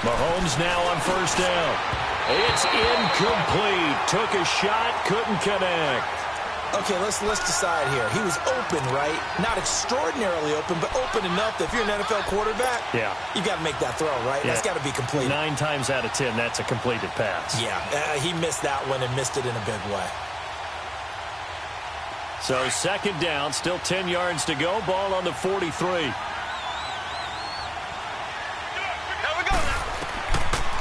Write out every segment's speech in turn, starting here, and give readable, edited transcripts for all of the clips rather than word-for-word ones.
Mahomes now on first down. It's incomplete. Took a shot, couldn't connect. Okay, let's decide here. He was open, right? Not extraordinarily open, but open enough that if you're an NFL quarterback, you got to make that throw, right? That's got to be complete. 9 times out of 10, that's a completed pass. Yeah, he missed that one and missed it in a big way. So second down, still 10 yards to go. Ball on the 43.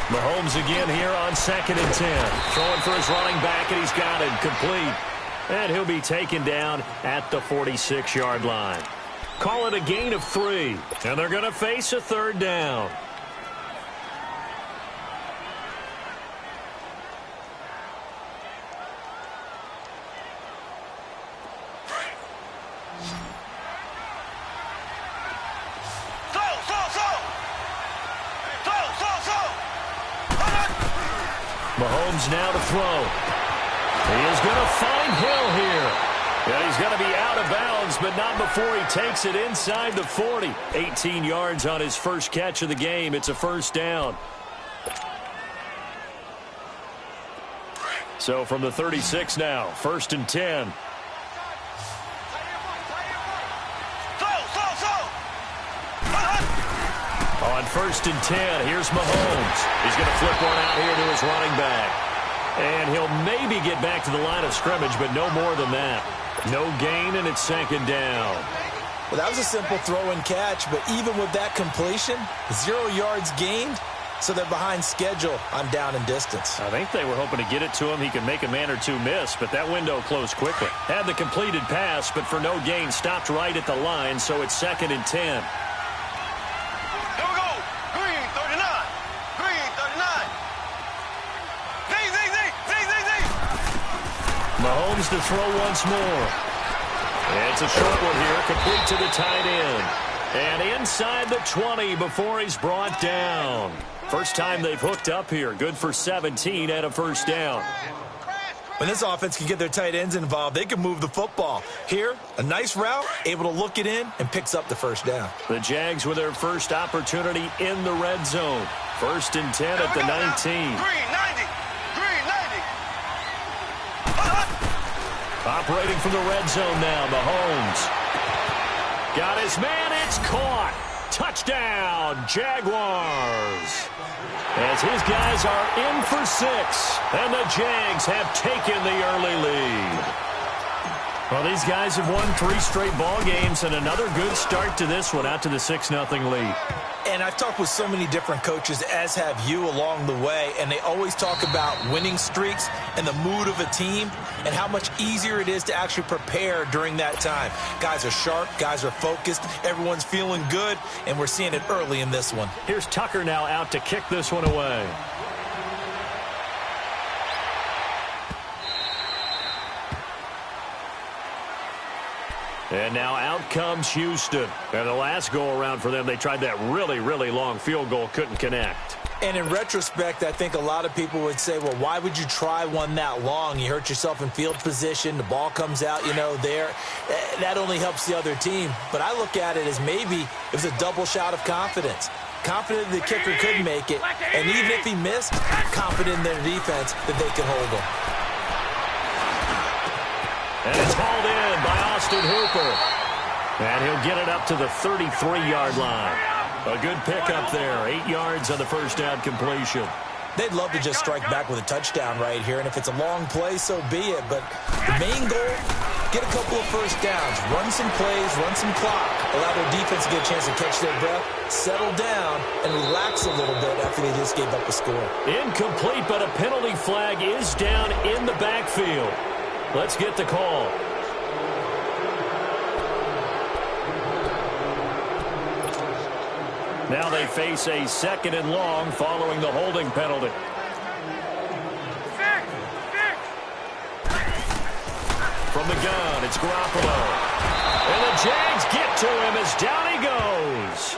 Mahomes again here on second and 10. Throwing for his running back, and he's got it complete. And he'll be taken down at the 46-yard line. Call it a gain of 3, and they're going to face a third down. Mahomes now to throw. He is going to find Hill here. Yeah, he's going to be out of bounds, but not before he takes it inside the 40. 18 yards on his first catch of the game. It's a first down. So from the 36 now, first and 10. On first and 10, here's Mahomes. He's going to flip one out here to his running back. And he'll maybe get back to the line of scrimmage, but no more than that. No gain, and it's second down. Well, that was a simple throw and catch, but even with that completion, 0 yards gained, so they're behind schedule on down and distance. I think they were hoping to get it to him. He could make a man or two miss, but that window closed quickly. Had the completed pass, but for no gain, stopped right at the line, so it's second and 10. Mahomes to throw once more. It's a short one here, complete to the tight end. And inside the 20 before he's brought down. First time they've hooked up here. Good for 17 and a first down. When this offense can get their tight ends involved, they can move the football. Here, a nice route, able to look it in, and picks up the first down. The Jags with their first opportunity in the red zone. First and 10 at the 19. Operating from the red zone now, Mahomes. Got his man, it's caught. Touchdown, Jaguars. As his guys are in for 6, and the Jags have taken the early lead. Well, these guys have won 3 straight ball games, and another good start to this one, out to the 6-0 lead. And I've talked with so many different coaches, as have you, along the way, and they always talk about winning streaks and the mood of a team and how much easier it is to actually prepare during that time. Guys are sharp, guys are focused, everyone's feeling good, and we're seeing it early in this one. Here's Tucker now out to kick this one away. And now out comes Houston. And the last go-around for them, they tried that really, really long field goal, couldn't connect. And in retrospect, I think a lot of people would say, well, why would you try one that long? You hurt yourself in field position. The ball comes out, there. That only helps the other team. But I look at it as maybe it was a double shot of confidence. Confident the kicker could make it. And even if he missed, confident in their defense that they can hold him. And it's hauled in by Austin Hooper. And he'll get it up to the 33-yard line. A good pickup there. 8 yards on the first down completion. They'd love to just strike back with a touchdown right here. And if it's a long play, so be it. But the main goal, get a couple of first downs. Run some plays, run some clock. Allow their defense to get a chance to catch their breath, settle down, and relax a little bit after they just gave up a score. Incomplete, but a penalty flag is down in the backfield. Let's get the call. Now they face a second and long following the holding penalty. From the gun, it's Garoppolo. And the Jags get to him as down he goes.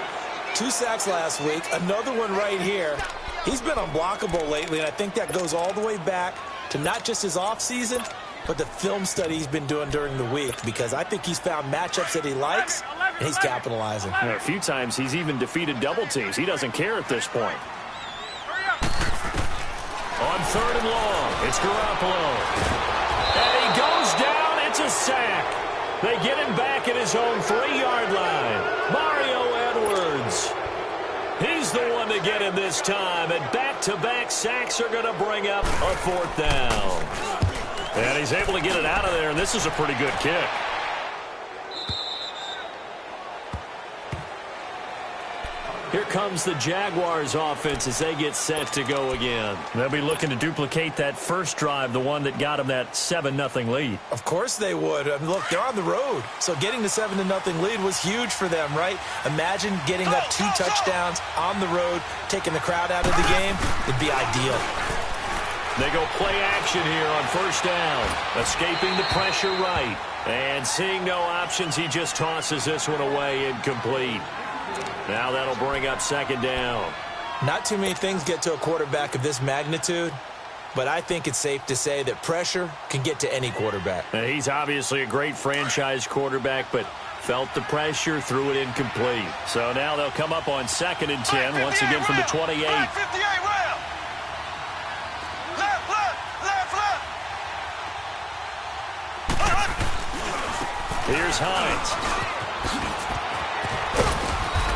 2 sacks last week, another one right here. He's been unblockable lately, and I think that goes all the way back to not just his offseason, but the film study he's been doing during the week, because I think he's found matchups that he likes, and he's capitalizing. A few times he's even defeated double teams. He doesn't care at this point. On 3rd and long, it's Garoppolo. And he goes down. It's a sack. They get him back at his own 3-yard line. Mario Edwards. He's the one to get him this time. And back-to-back sacks are going to bring up a 4th down. And he's able to get it out of there, and this is a pretty good kick. Here comes the Jaguars offense as they get set to go again. They'll be looking to duplicate that first drive, the one that got them that 7-0 lead. Of course they would. I mean, look, they're on the road. So getting the 7-0 lead was huge for them, right? Imagine getting up 2 touchdowns on the road, taking the crowd out of the game. It'd be ideal. They go play action here on 1st down. Escaping the pressure right. And seeing no options, he just tosses this one away incomplete. Now that'll bring up 2nd down. Not too many things get to a quarterback of this magnitude, but I think it's safe to say that pressure can get to any quarterback. Now, he's obviously a great franchise quarterback, but felt the pressure, threw it incomplete. So now they'll come up on 2nd and 10, once again from the 28. Here's Hines.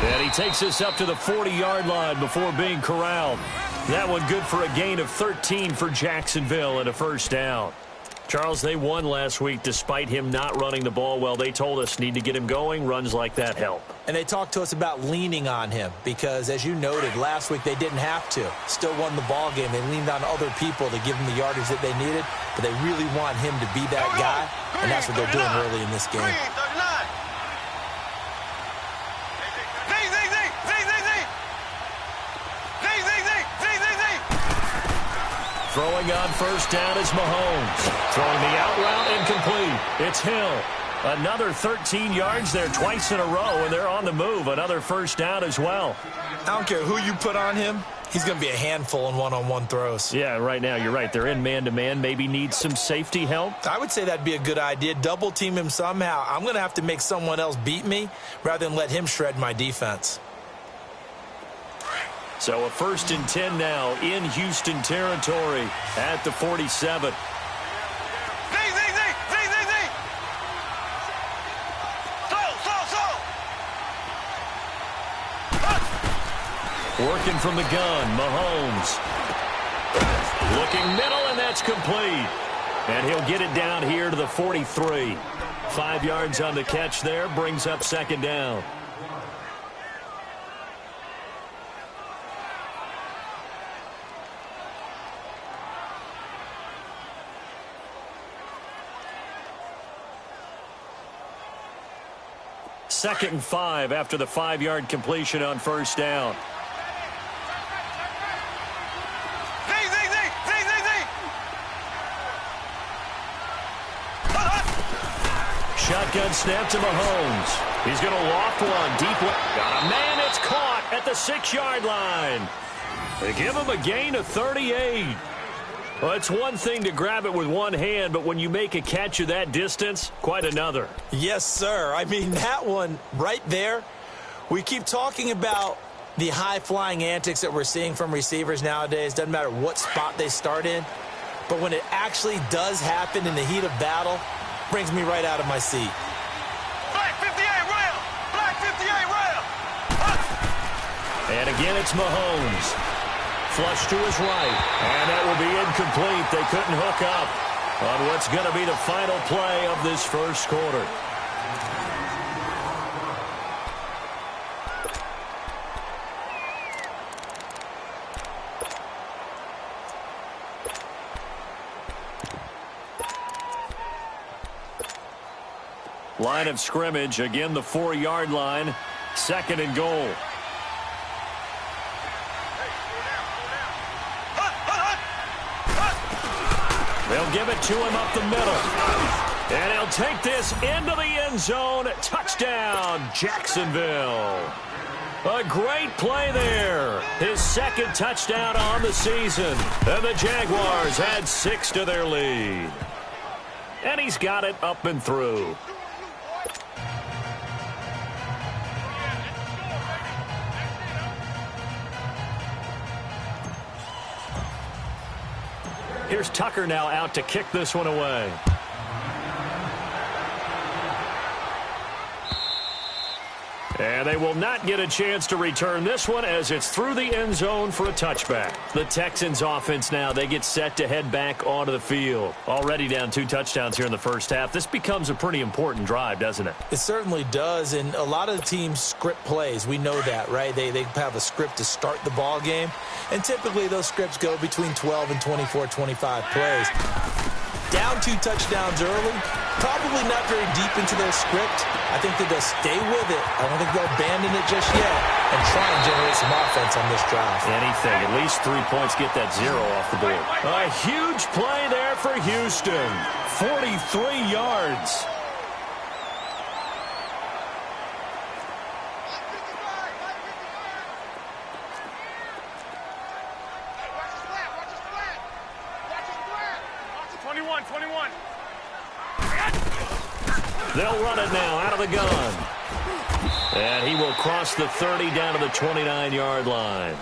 And he takes this up to the 40-yard line before being corralled. That one good for a gain of 13 for Jacksonville and a 1st down. Charles, they won last week despite him not running the ball well. They told us need to get him going. Runs like that help. And they talked to us about leaning on him because, as you noted, last week they didn't have to. Still won the ball game. They leaned on other people to give them the yardage that they needed, but they really want him to be that guy, and that's what they're doing early in this game. Throwing on 1st down is Mahomes. Throwing the out route incomplete. It's Hill. Another 13 yards there twice in a row, and they're on the move. Another 1st down as well. I don't care who you put on him. He's going to be a handful in one-on-one throws. Yeah, right now you're right. They're in man-to-man. Maybe needs some safety help. I would say that'd be a good idea. Double team him somehow. I'm going to have to make someone else beat me rather than let him shred my defense. So a 1st and 10 now in Houston territory at the 47. Working from the gun, Mahomes. Looking middle, and that's complete. And he'll get it down here to the 43. 5 yards on the catch there, brings up 2nd down. Second and 5 after the 5-yard completion on 1st down. Shotgun snap to Mahomes. He's going to loft one deep. Got a man. It's caught at the 6-yard line. They give him a gain of 38. Well, it's one thing to grab it with one hand, but when you make a catch of that distance, quite another. Yes, sir. I mean, that one right there, we keep talking about the high-flying antics that we're seeing from receivers nowadays. Doesn't matter what spot they start in. But when it actually does happen in the heat of battle, brings me right out of my seat. Black 58 rail! Black 58 rail! And again, it's Mahomes. Flush to his right, and that will be incomplete. They couldn't hook up on what's going to be the final play of this 1st quarter. Line of scrimmage, again the 4-yard line, 2nd and goal. They'll give it to him up the middle. And he'll take this into the end zone. Touchdown, Jacksonville. A great play there. His 2nd touchdown on the season. And the Jaguars add 6 to their lead. And he's got it up and through. Here's Tucker now out to kick this one away. And they will not get a chance to return this one as it's through the end zone for a touchback. The Texans offense now, they get set to head back onto the field. Already down 2 touchdowns here in the first half. This becomes a pretty important drive, doesn't it? It certainly does, and a lot of the teams script plays. We know that, right? They have a script to start the ball game, and typically those scripts go between 12 and 24, 25 plays. Down 2 touchdowns early, probably not very deep into their script. I think that they'll stay with it. I don't think they'll abandon it just yet and try and generate some offense on this drive. Anything. At least 3 points, get that 0 off the board. A huge play there for Houston. 43 yards. They'll run it now out of the gun. And he will cross the 30 down to the 29-yard line.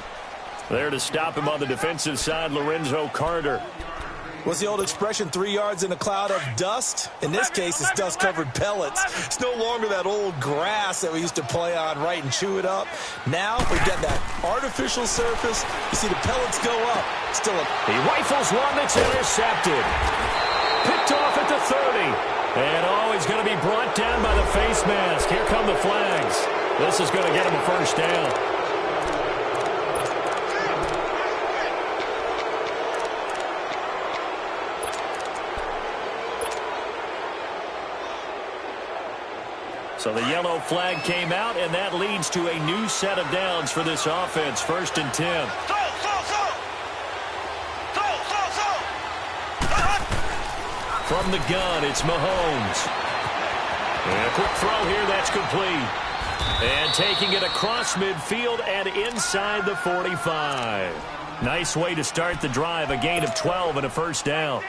There to stop him on the defensive side, Lorenzo Carter. What's the old expression, 3 yards in a cloud of dust? In this case, it's dust-covered pellets. It's no longer that old grass that we used to play on, right, and chew it up. Now we get that artificial surface. You see the pellets go up. Still a... He rifles one that's intercepted. Picked off at the 30. And he's going to be brought down by the face mask. Here come the flags. This is going to get him a first down. So the yellow flag came out, and that leads to a new set of downs for this offense. 1st and 10. From the gun, it's Mahomes. And a quick throw here, that's complete. And taking it across midfield and inside the 45. Nice way to start the drive, a gain of 12 and a first down.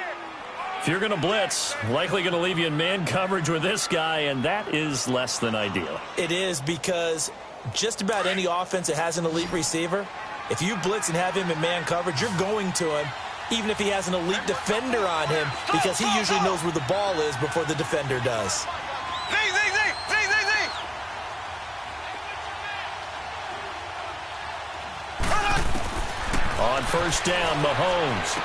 If you're going to blitz, likely going to leave you in man coverage with this guy, and that is less than ideal. It is, because just about any offense that has an elite receiver, if you blitz and have him in man coverage, you're going to him, even if he has an elite defender on him, because he usually knows where the ball is before the defender does. On first down, Mahomes.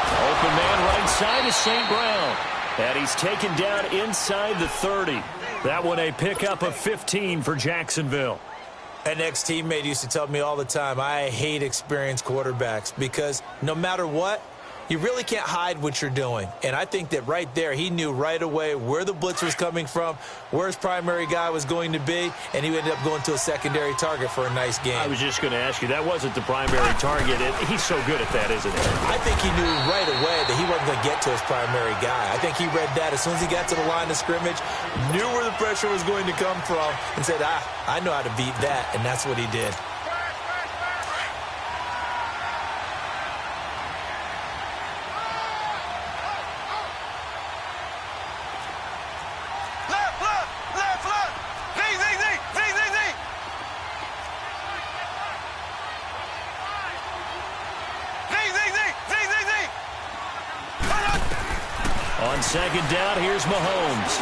Open man right side is St. Brown. And he's taken down inside the 30. That one a pickup of 15 for Jacksonville. An ex-teammate used to tell me all the time, I hate experienced quarterbacks because no matter what, you really can't hide what you're doing. And I think that right there, he knew right away where the blitz was coming from, where his primary guy was going to be, and he ended up going to a secondary target for a nice game. I was just going to ask you, that wasn't the primary target. He's so good at that, isn't he? I think he knew right away that he wasn't going to get to his primary guy. I think he read that as soon as he got to the line of scrimmage, knew where the pressure was going to come from, and said, I know how to beat that, and that's what he did. On second down, here's Mahomes.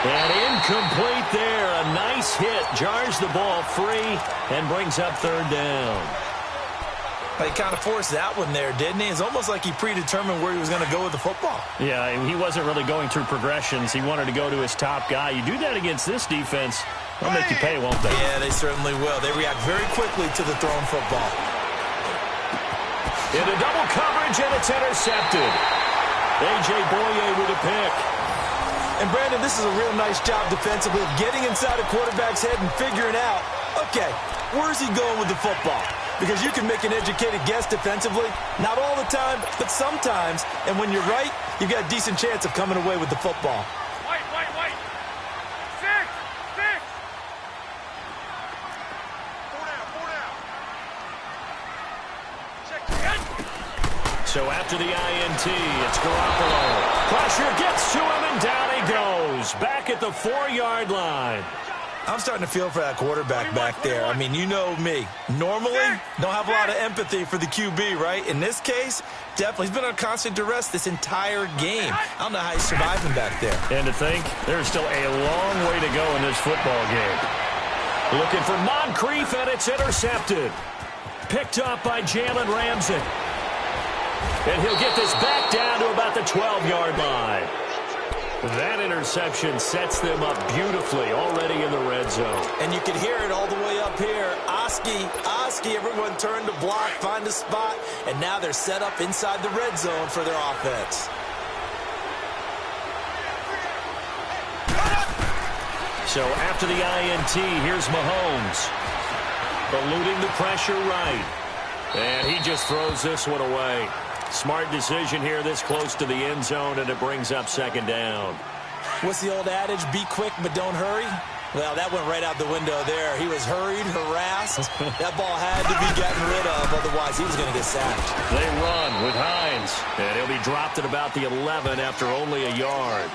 And incomplete there. A nice hit. Jars the ball free and brings up third down. He kind of forced that one there, didn't he? It's almost like he predetermined where he was going to go with the football. Yeah, he wasn't really going through progressions. He wanted to go to his top guy. You do that against this defense, they'll make you pay, won't they? Yeah, they certainly will. They react very quickly to the thrown football. Into double coverage, and it's intercepted. A.J. Boye with a pick. And, Brandon, this is a real nice job defensively of getting inside a quarterback's head and figuring out, okay, where's he going with the football? Because you can make an educated guess defensively, not all the time, but sometimes. And when you're right, you've got a decent chance of coming away with the football. Wait. Six. Four down. Check. So after the INT, it's Garoppolo. Pressure gets to him, and down he goes. Back at the 4-yard line. I'm starting to feel for that quarterback back there. I mean, you know me. Normally, don't have a lot of empathy for the QB, right? In this case, definitely. He's been on constant duress this entire game. I don't know how he's surviving back there. And to think, there's still a long way to go in this football game. Looking for Moncrief, and it's intercepted. Picked up by Jalen Ramsey. And he'll get this back down to about the 12-yard line. That interception sets them up beautifully already in the red zone. And you can hear it all the way up here. Oski, everyone turned to block, find a spot, and now they're set up inside the red zone for their offense. So after the INT, here's Mahomes. Eluding the pressure right. And he just throws this one away. Smart decision here this close to the end zone, and it brings up second down. What's the old adage? Be quick, but don't hurry. Well, that went right out the window there. He was hurried, harassed. That ball had to be gotten rid of, otherwise he was going to get sacked. They run with Hines, and he'll be dropped at about the 11 after only a yard.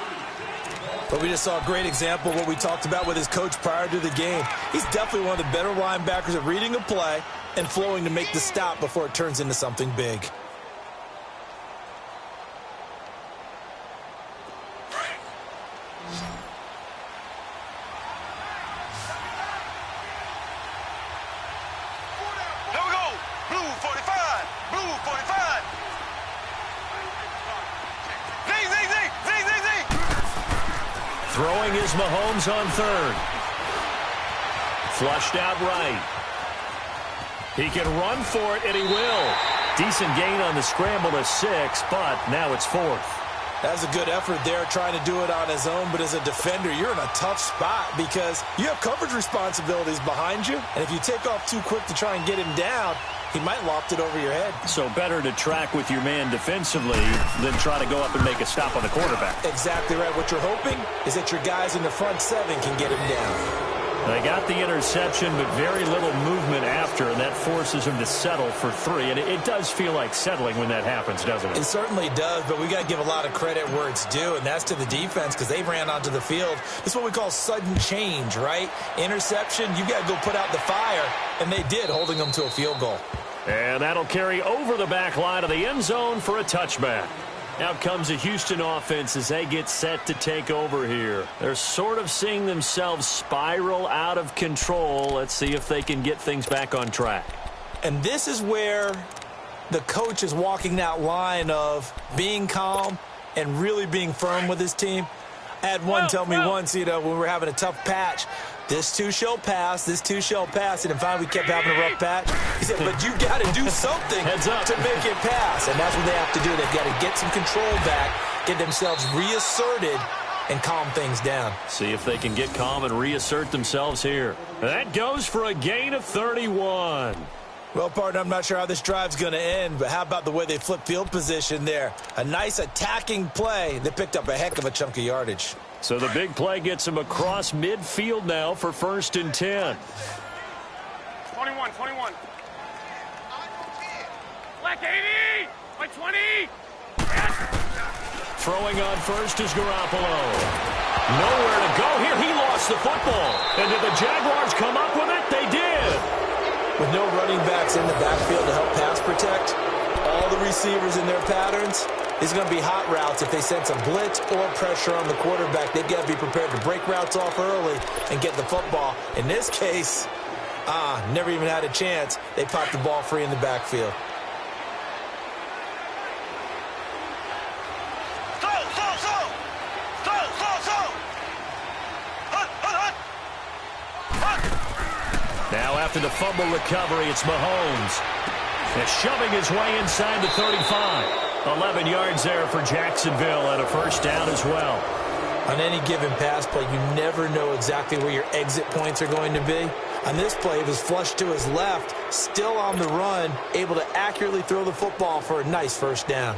But we just saw a great example of what we talked about with his coach prior to the game. He's definitely one of the better linebackers at reading a play and flowing to make the stop before it turns into something big. Throwing is Mahomes on third. Flushed out right. He can run for it, and he will. Decent gain on the scramble to 6, but now it's 4th. That's a good effort there, trying to do it on his own, but as a defender, you're in a tough spot because you have coverage responsibilities behind you, and if you take off too quick to try and get him down, he might loft it over your head. So better to track with your man defensively than try to go up and make a stop on the quarterback. Exactly right. What you're hoping is that your guys in the front 7 can get him down. They got the interception, but very little movement after, and that forces him to settle for 3. And it does feel like settling when that happens, doesn't it? It certainly does, but we got to give a lot of credit where it's due, and that's to the defense because they ran onto the field. This is what we call sudden change, right? Interception, you got to go put out the fire, and they did, holding them to a field goal. And that'll carry over the back line of the end zone for a touchback. Out comes the Houston offense as they get set to take over here. They're sort of seeing themselves spiral out of control. Let's see if they can get things back on track. And this is where the coach is walking that line of being calm and really being firm with his team. I had one tell me once, when we were having a tough patch, this too shall pass, this too shall pass, and finally we kept having a rough patch. He said, but you got to do something to make it pass, and that's what they have to do. They've got to get some control back, get themselves reasserted, and calm things down. See if they can get calm and reassert themselves here. That goes for a gain of 31. Well, partner, I'm not sure how this drive's going to end, but how about the way they flip field position there? A nice attacking play. They picked up a heck of a chunk of yardage. So the big play gets them across midfield now for 1st and 10. 21. Black 80! White 20! Throwing on first is Garoppolo. Nowhere to go here. He lost the football. And did the Jaguars come up with it? They did. With no running backs in the backfield to help pass protect, all the receivers in their patterns, it's going to be hot routes if they sense a blitz or pressure on the quarterback. They've got to be prepared to break routes off early and get the football. In this case, never even had a chance. They popped the ball free in the backfield. Now after the fumble recovery, it's Mahomes. And shoving his way inside the 35. 11 yards there for Jacksonville and a 1st down as well. On any given pass play, you never know exactly where your exit points are going to be. On this play, it was flushed to his left, still on the run, able to accurately throw the football for a nice 1st down.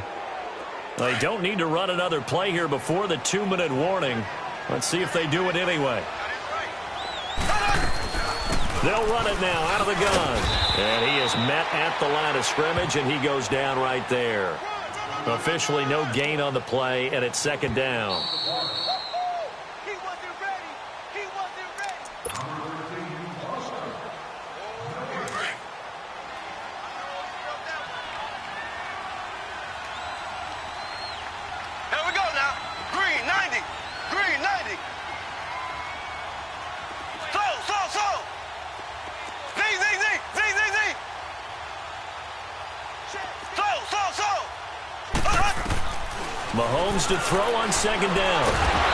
They don't need to run another play here before the 2-minute warning. Let's see if they do it anyway. They'll run it now out of the gun. And he is met at the line of scrimmage, and he goes down right there. Officially no gain on the play, and it's 2nd down. He wasn't ready. Mahomes to throw on second down.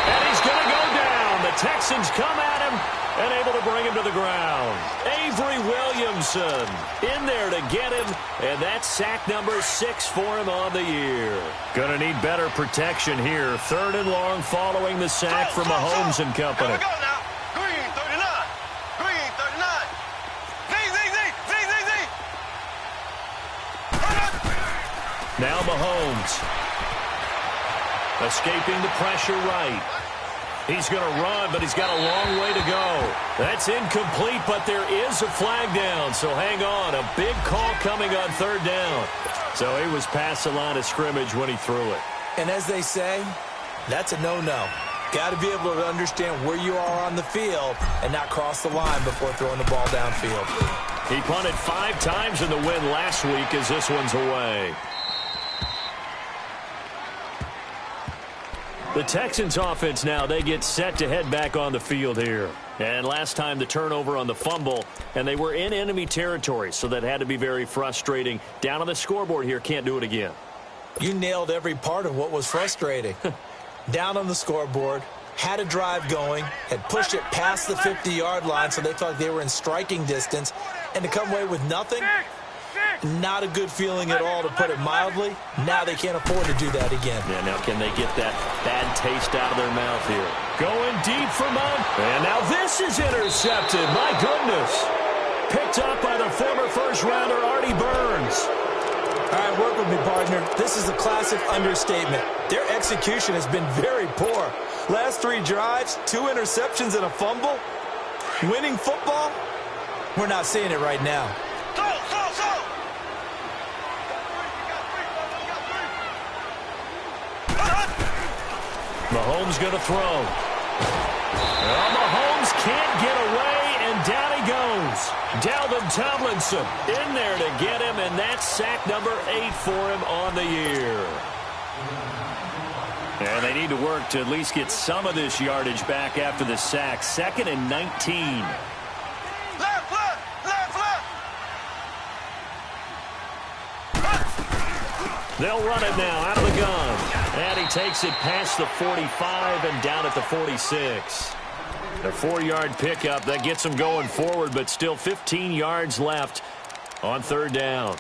And he's going to go down. The Texans come at him and able to bring him to the ground. Avery Williamson in there to get him, and that's sack number 6 for him on the year. Going to need better protection here. 3rd and long following the sack from Mahomes and company. Here we go now. Green 39. Green 39. Z. Now Mahomes. Escaping the pressure right. He's going to run, but he's got a long way to go. That's incomplete, but there is a flag down, so hang on. A big call coming on 3rd down. So he was past the line of scrimmage when he threw it. And as they say, that's a no-no. Got to be able to understand where you are on the field and not cross the line before throwing the ball downfield. He punted 5 times in the win last week as this one's away. The Texans offense now, they get set to head back on the field here. And last time the turnover on the fumble, and they were in enemy territory, so that had to be very frustrating. Down on the scoreboard here, can't do it again. You nailed every part of what was frustrating. Down on the scoreboard, had a drive going, had pushed it past the 50-yard line so they felt like they were in striking distance, and to come away with nothing, not a good feeling at all, to put it mildly. Now they can't afford to do that again. Yeah, now can they get that bad taste out of their mouth here? Going deep for Mount. And now this is intercepted. My goodness. Picked up by the former first-rounder Artie Burns. All right, work with me, partner. This is a classic understatement. Their execution has been very poor. Last 3 drives, 2 interceptions and a fumble. Winning football? We're not seeing it right now. Mahomes going to throw. Well, Mahomes can't get away, and down he goes. Dalvin Tomlinson in there to get him, and that's sack number 8 for him on the year. And they need to work to at least get some of this yardage back after the sack. 2nd and 19. Left. They'll run it now out of the gun. And he takes it past the 45 and down at the 46. A 4-yard pickup that gets him going forward, but still 15 yards left on 3rd down.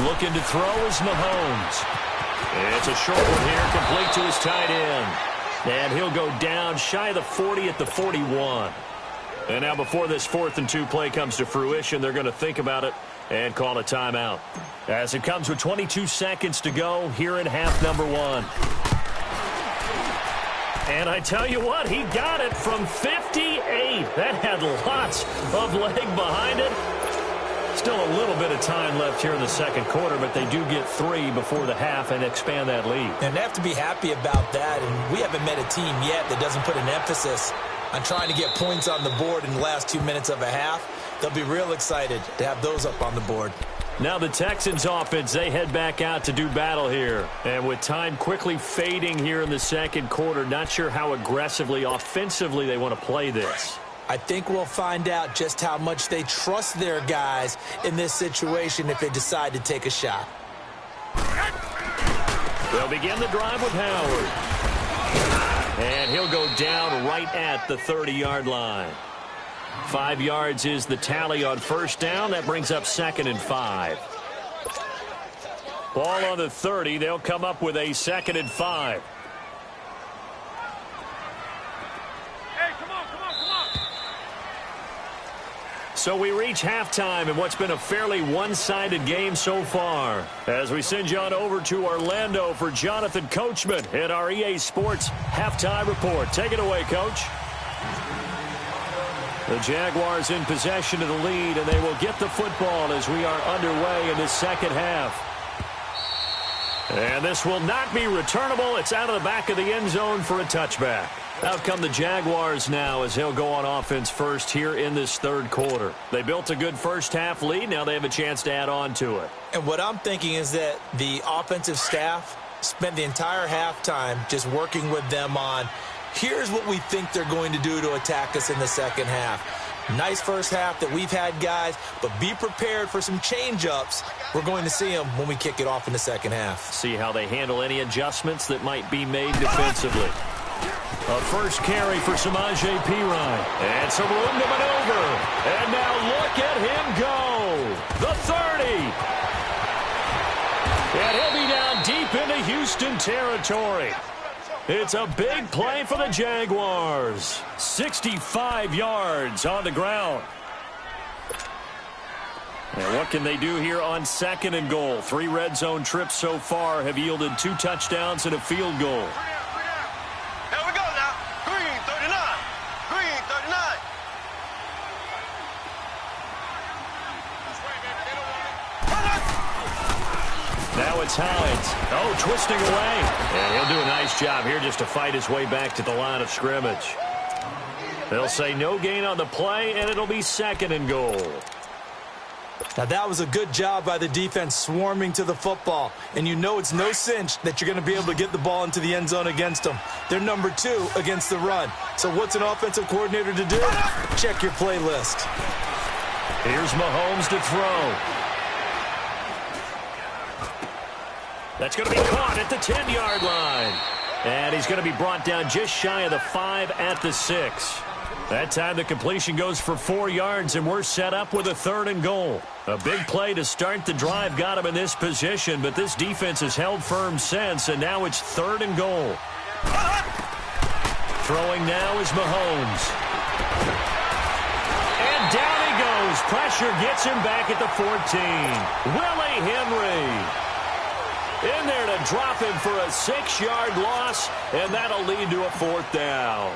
Looking to throw is Mahomes. It's a short one here, complete to his tight end. And he'll go down shy of the 40 at the 41. And now before this 4th and 2 play comes to fruition, they're going to think about it and call a timeout. As it comes with 22 seconds to go here in half number 1. And I tell you what, he got it from 58. That had lots of leg behind it. Still a little bit of time left here in the 2nd quarter, but they do get 3 before the half and expand that lead. And they have to be happy about that, and we haven't met a team yet that doesn't put an emphasis on trying to get points on the board in the last 2 minutes of a half. They'll be real excited to have those up on the board. Now the Texans offense, they head back out to do battle here. And with time quickly fading here in the 2nd quarter, not sure how aggressively, offensively they want to play this. I think we'll find out just how much they trust their guys in this situation if they decide to take a shot. They'll begin the drive with Howard. And he'll go down right at the 30-yard line. 5 yards is the tally on 1st down. That brings up 2nd and 5. Ball on the 30. They'll come up with a 2nd and 5. So we reach halftime in what's been a fairly one-sided game so far. As we send you on over to Orlando for Jonathan Coachman in our EA Sports Halftime Report. Take it away, Coach. The Jaguars in possession of the lead, and they will get the football as we are underway in the 2nd half. And this will not be returnable. It's out of the back of the end zone for a touchback. Out come the Jaguars now as they'll go on offense first here in this 3rd quarter. They built a good 1st half lead. Now they have a chance to add on to it. And what I'm thinking is that the offensive staff spent the entire halftime just working with them on, here's what we think they're going to do to attack us in the second half. Nice first half that we've had, guys, but be prepared for some change-ups. We're going to see them when we kick it off in the second half. See how they handle any adjustments that might be made defensively. A first carry for Samaje Perine. And some room to maneuver. And now look at him go. The 30. And he'll be down deep into Houston territory. It's a big play for the Jaguars. 65 yards on the ground. And what can they do here on 2nd and goal? 3 red zone trips so far have yielded 2 touchdowns and a field goal. Here we go now. Green 39. Green 39. Now it's Hines. Oh, twisting away. And he'll do a nice job here just to fight his way back to the line of scrimmage. They'll say no gain on the play, and it'll be 2nd and goal. Now, that was a good job by the defense swarming to the football. And you know it's no cinch that you're going to be able to get the ball into the end zone against them. They're number 2 against the run. So what's an offensive coordinator to do? Check your playlist. Here's Mahomes to throw. That's going to be caught at the 10-yard line. And he's going to be brought down just shy of the 5 at the 6. That time the completion goes for 4 yards, and we're set up with a 3rd and goal. A big play to start the drive got him in this position, but this defense has held firm since, and now it's 3rd and goal. Throwing now is Mahomes. And down he goes. Pressure gets him back at the 14. Willie Henry in there to drop him for a 6-yard loss, and that'll lead to a 4th down.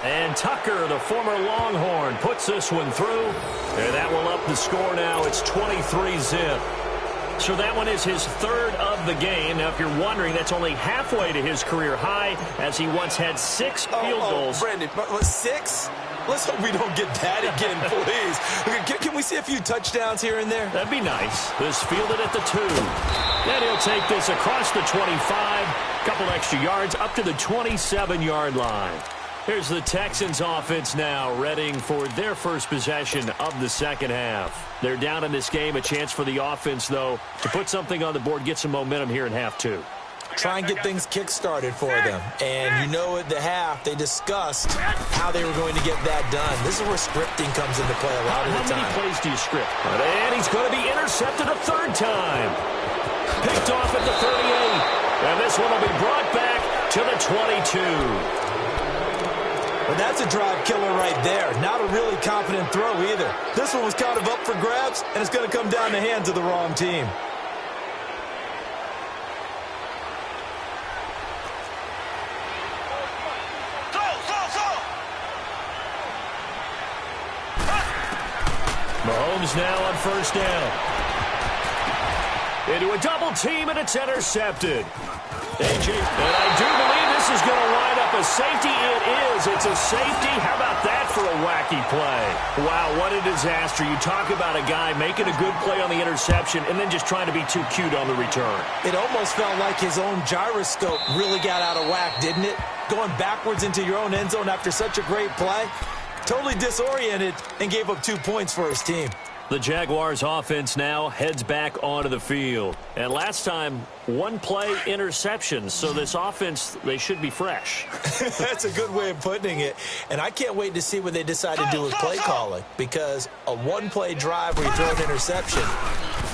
And Tucker, the former Longhorn, puts this one through, and that will up the score now. It's 23-zip. So that one is his 3rd of the game. Now, if you're wondering, that's only halfway to his career high, as he once had 6 field goals. Brandon, 6? Let's hope we don't get that again, please. Can we see a few touchdowns here and there? That'd be nice. This fielded at the 2. Then he'll take this across the 25. A couple extra yards up to the 27-yard line. Here's the Texans offense now, readying for their first possession of the second half. They're down in this game. A chance for the offense, though, to put something on the board, get some momentum here in half 2. Try and get things kick-started for them. And you know at the half, they discussed how they were going to get that done. This is where scripting comes into play a lot of the time. How many plays do you script? And he's going to be intercepted a 3rd time. Picked off at the 38. And this one will be brought back to the 22. Well, that's a drive killer right there. Not a really confident throw either. This one was kind of up for grabs, and it's going to come down the hands of the wrong team. Mahomes now on 1st down. Into a double team, and it's intercepted. A.J., and I do believe this is going to wind up a safety. It is. It's a safety. How about that for a wacky play? Wow, what a disaster. You talk about a guy making a good play on the interception and then just trying to be too cute on the return. It almost felt like his own gyroscope really got out of whack, didn't it? Going backwards into your own end zone after such a great play. Totally disoriented and gave up 2 points for his team. The Jaguars offense now heads back onto the field. And last time, 1 play interception. So this offense, they should be fresh. That's a good way of putting it. And I can't wait to see what they decide to do with play calling. Because a 1-play drive where you throw an interception,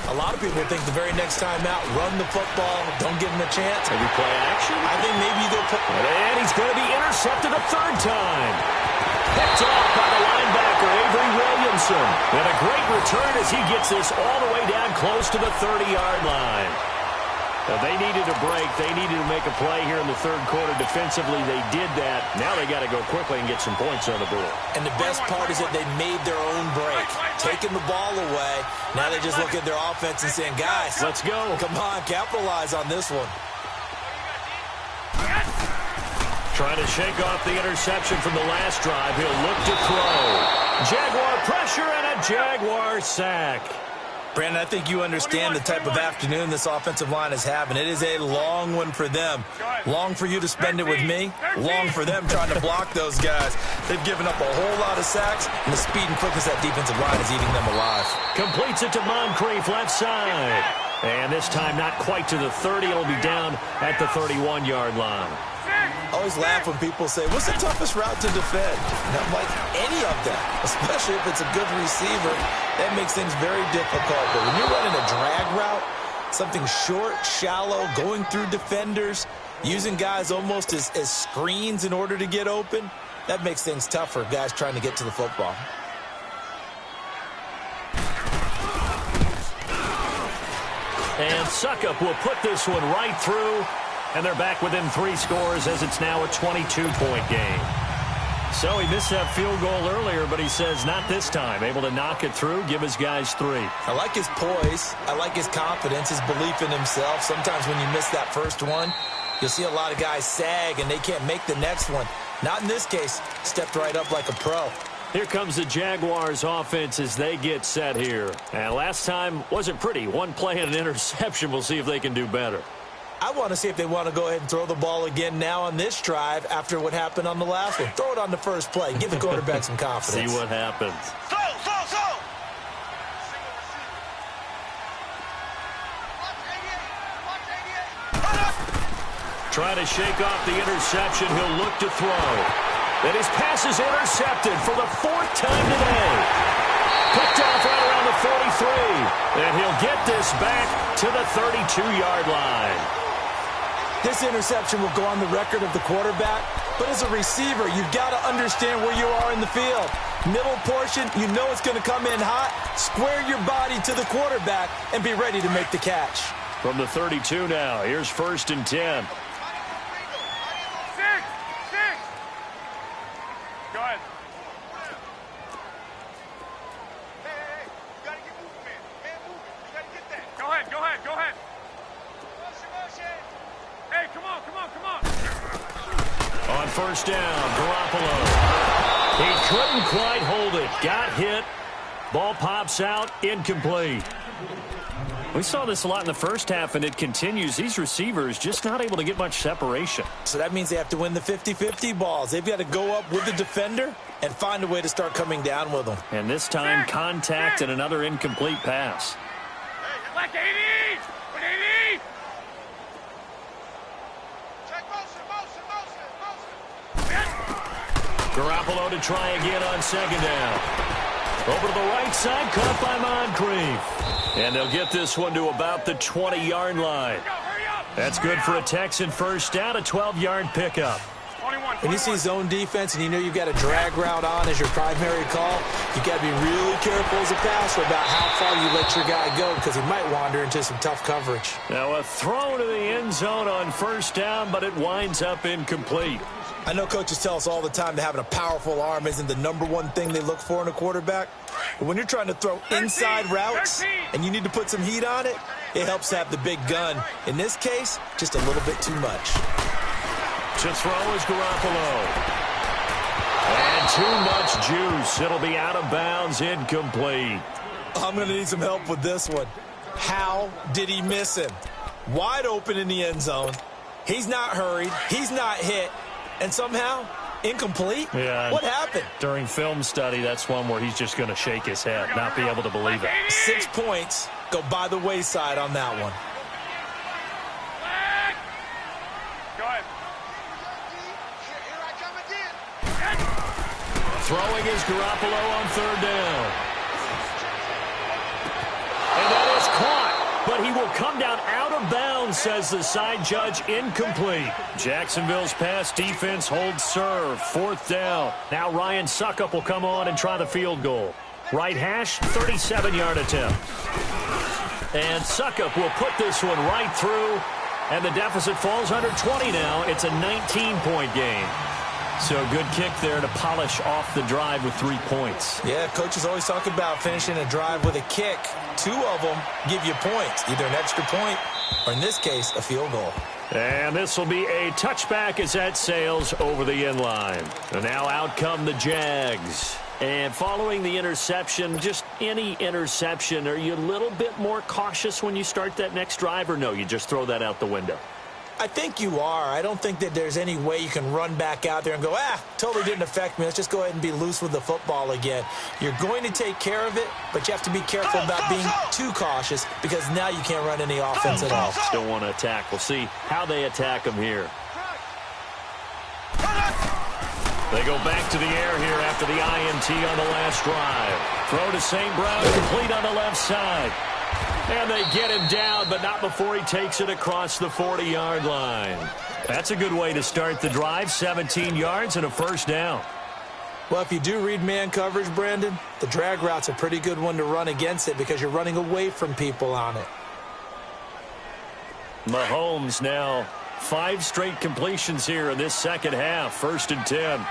a lot of people think the very next time out, run the football, don't give him a chance. Maybe play action? I think maybe you go put... And he's going to be intercepted a 3rd time. Picked off by the linebacker, Avery Williamson. And a great return as he gets this all the way down close to the 30-yard line. Now, they needed a break. They needed to make a play here in the 3rd quarter. Defensively, they did that. Now they got to go quickly and get some points on the board. And the best part is that they made their own break. Taking the ball away. Now they just look at their offense and saying, guys, let's go. Come on, capitalize on this one. Trying to shake off the interception from the last drive. He'll look to throw. Jaguar pressure and a Jaguar sack. Brandon, I think you understand the type of afternoon this offensive line is having. It is a long one for them. Long for you to spend it with me. Long for them trying to block those guys. They've given up a whole lot of sacks, and the speed and quickness of that defensive line is eating them alive. Completes it to Moncrief, left side. And this time not quite to the 30. It'll be down at the 31-yard line. I always laugh when people say, what's the toughest route to defend? And I'm like, any of them, especially if it's a good receiver. That makes things very difficult. But when you're running a drag route, something short, shallow, going through defenders, using guys almost as screens in order to get open, that makes things tough for guys trying to get to the football. And Succop will put this one right through. And they're back within 3 scores as it's now a 22-point game. So he missed that field goal earlier, but he says not this time. Able to knock it through, give his guys 3. I like his poise. I like his confidence, his belief in himself. Sometimes when you miss that first one, you'll see a lot of guys sag and they can't make the next one. Not in this case. Stepped right up like a pro. Here comes the Jaguars offense as they get set here. And last time wasn't pretty. One play and an interception. We'll see if they can do better. I want to see if they want to go ahead and throw the ball again now on this drive after what happened on the last one. Throw it on the first play. Give the quarterback some confidence. See what happens. Try to shake off the interception. He'll look to throw. And his pass is intercepted for the 4th time today. Picked off right around the 43. And he'll get this back to the 32-yard line. This interception will go on the record of the quarterback, but as a receiver, you've got to understand where you are in the field. Middle portion, you know it's going to come in hot. Square your body to the quarterback and be ready to make the catch. From the 32 now, here's 1st and 10. Go ahead. Hey, you got to get moving, man. Man, moving. You got to get that. Go ahead. Hey, come on. On 1st down, Garoppolo. He couldn't quite hold it. Got hit. Ball pops out. Incomplete. We saw this a lot in the first half, and it continues. These receivers just not able to get much separation. So that means they have to win the 50-50 balls. They've got to go up with the defender and find a way to start coming down with them. And this time, contact and another incomplete pass. Like 80! With 80! Check motion. Garoppolo to try again on 2nd down. Over to the right side, caught by Moncrief. And they'll get this one to about the 20-yard line. That's good for a Texan 1st down, a 12-yard pickup. When you see zone defense and you know you've got a drag route on as your primary call, you've got to be really careful as a passer about how far you let your guy go because he might wander into some tough coverage. Now a throw to the end zone on 1st down, but it winds up incomplete. I know coaches tell us all the time that having a powerful arm isn't the #1 thing they look for in a quarterback. But when you're trying to throw inside routes and you need to put some heat on it, it helps to have the big gun. In this case, just a little bit too much. To throw is Garoppolo. And too much juice. It'll be out of bounds, incomplete. I'm going to need some help with this one. How did he miss him? Wide open in the end zone. He's not hurried. He's not hit. And somehow, incomplete? Yeah. What happened? During film study, that's one where he's just going to shake his head, not be able to believe it. 6 points go by the wayside on that one. Go ahead. Throwing is Garoppolo on 3rd down. And that is caught, but he will come down out of bounds, says the side judge, incomplete. Jacksonville's pass defense holds serve, 4th down. Now Ryan Succop will come on and try the field goal. Right hash, 37-yard attempt. And Succop will put this one right through, and the deficit falls under 20 now. It's a 19-point game. So good kick there to polish off the drive with 3 points. Yeah, coaches always talk about finishing a drive with a kick. 2 of them give you points, either an extra point or, in this case, a field goal. And this will be a touchback as that sails over the end line. And now out come the Jags. And following the interception, just any interception, are you a little bit more cautious when you start that next drive, or no, you just throw that out the window? I think you are. I don't think that there's any way you can run back out there and go, totally didn't affect me. Let's just go ahead and be loose with the football again. You're going to take care of it, but you have to be careful about being too cautious because now you can't run any offense at all. Still want to attack. We'll see how they attack them here. They go back to the air here after the INT on the last drive. Throw to St. Brown, complete on the left side. And they get him down, but not before he takes it across the 40-yard line. That's a good way to start the drive, 17 yards and a first down. Well, if you do read man coverage, Brandon, the drag route's a pretty good one to run against it because you're running away from people on it. Mahomes now 5 straight completions here in this second half, 1st and 10.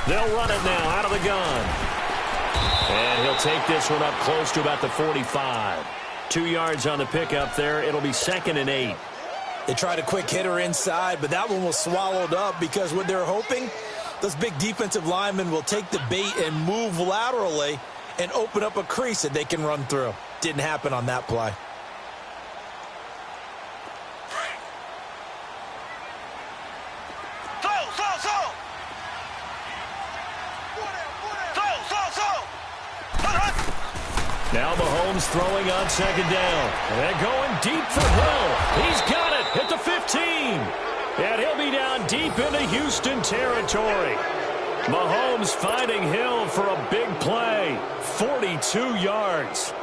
They'll run it now out of the gun. And he'll take this one up close to about the 45. 2 yards on the pickup there. It'll be 2nd and 8. They tried a quick hitter inside, but that one was swallowed up because what they're hoping, those big defensive linemen will take the bait and move laterally and open up a crease that they can run through. Didn't happen on that play. Now Mahomes throwing on 2nd down. And going deep for Hill. He's got it at the 15. And he'll be down deep into Houston territory. Mahomes finding Hill for a big play. 42 yards.